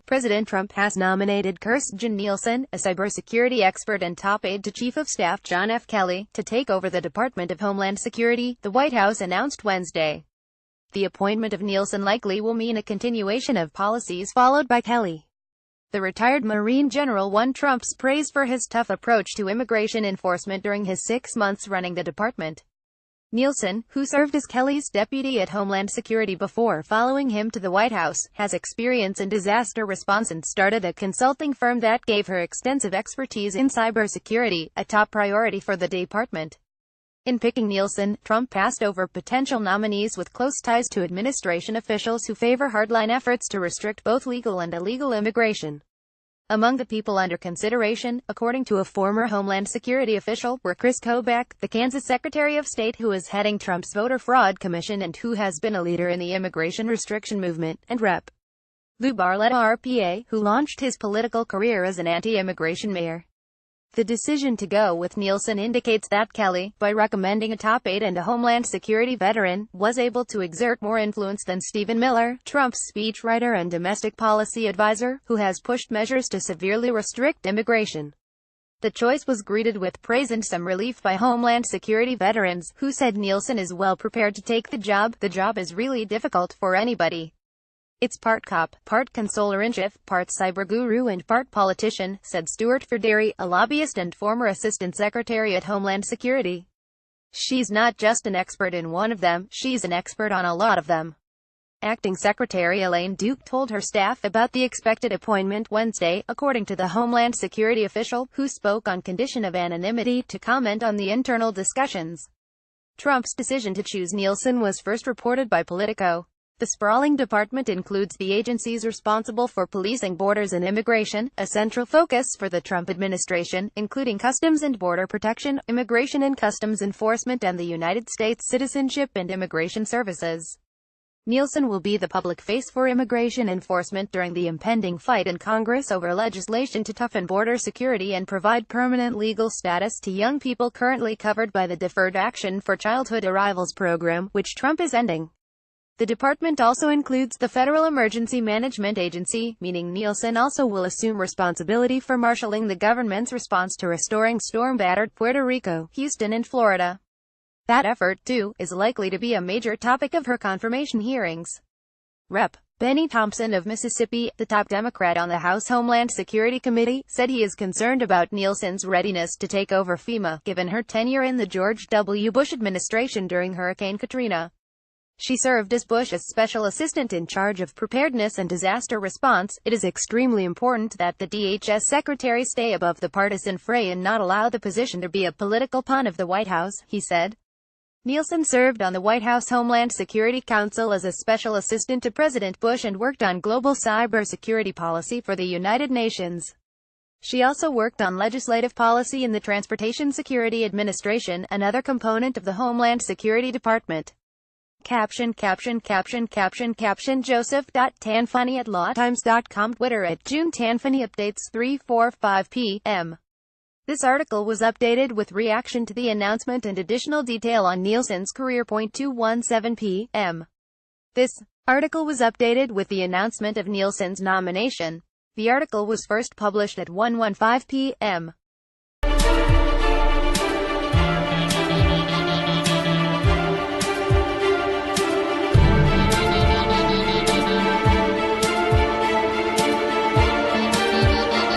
President Trump has nominated Kirstjen Nielsen, a cybersecurity expert and top aide to Chief of Staf John F. Kelly, to take over the Department of Homeland Security, the White House announced Wednesday. The appointment of Nielsen likely will mean a continuation of policies followed by Kelly. The retired Marine general won Trump's praise for his tough approach to immigration enforcement during his 6 months running the department. Nielsen, who served as Kelly's deputy at Homeland Security before following him to the White House, has experience in disaster response and started a consulting firm that gave her extensive expertise in cybersecurity, a top priority for the department. In picking Nielsen, Trump passed over potential nominees with close ties to administration officials who favor hardline efforts to restrict both legal and illegal immigration. Among the people under consideration, according to a former Homeland Security official, were Chris Kobach, the Kansas Secretary of State who is heading Trump's Voter Fraud Commission and who has been a leader in the immigration restriction movement, and Rep. Lou Barletta RPA, who launched his political career as an anti-immigration mayor. The decision to go with Nielsen indicates that Kelly, by recommending a top aide and a Homeland Security veteran, was able to exert more influence than Stephen Miller, Trump's speechwriter and domestic policy advisor, who has pushed measures to severely restrict immigration. The choice was greeted with praise and some relief by Homeland Security veterans, who said Nielsen is well prepared to take the job. The job is really difficult for anybody. It's part cop, part consoler-in-chief, part cyber guru and part politician, said Stuart Ferderi, a lobbyist and former assistant secretary at Homeland Security. She's not just an expert in one of them, she's an expert on a lot of them. Acting Secretary Elaine Duke told her staff about the expected appointment Wednesday, according to the Homeland Security official, who spoke on condition of anonymity to comment on the internal discussions. Trump's decision to choose Nielsen was first reported by Politico. The sprawling department includes the agencies responsible for policing borders and immigration, a central focus for the Trump administration, including Customs and Border Protection, Immigration and Customs Enforcement and the United States Citizenship and Immigration Services. Nielsen will be the public face for immigration enforcement during the impending fight in Congress over legislation to toughen border security and provide permanent legal status to young people currently covered by the Deferred Action for Childhood Arrivals program, which Trump is ending. The department also includes the Federal Emergency Management Agency, meaning Nielsen also will assume responsibility for marshaling the government's response to restoring storm-battered Puerto Rico, Houston and Florida. That effort, too, is likely to be a major topic of her confirmation hearings. Rep. Benny Thompson of Mississippi, the top Democrat on the House Homeland Security Committee, said he is concerned about Nielsen's readiness to take over FEMA, given her tenure in the George W. Bush administration during Hurricane Katrina. She served as Bush's special assistant in charge of preparedness and disaster response. It is extremely important that the DHS secretary stay above the partisan fray and not allow the position to be a political pawn of the White House, he said. Nielsen served on the White House Homeland Security Council as a special assistant to President Bush and worked on global cybersecurity policy for the United Nations. She also worked on legislative policy in the Transportation Security Administration, another component of the Homeland Security Department. Caption Joseph.Tanfunny@lawtimes.com. Twitter @JuneTanfunny. Updates 3:45 p.m. This article was updated with reaction to the announcement and additional detail on Nielsen's career. 2:17 p.m. This article was updated with the announcement of Nielsen's nomination. The article was first published at 1:15 p.m.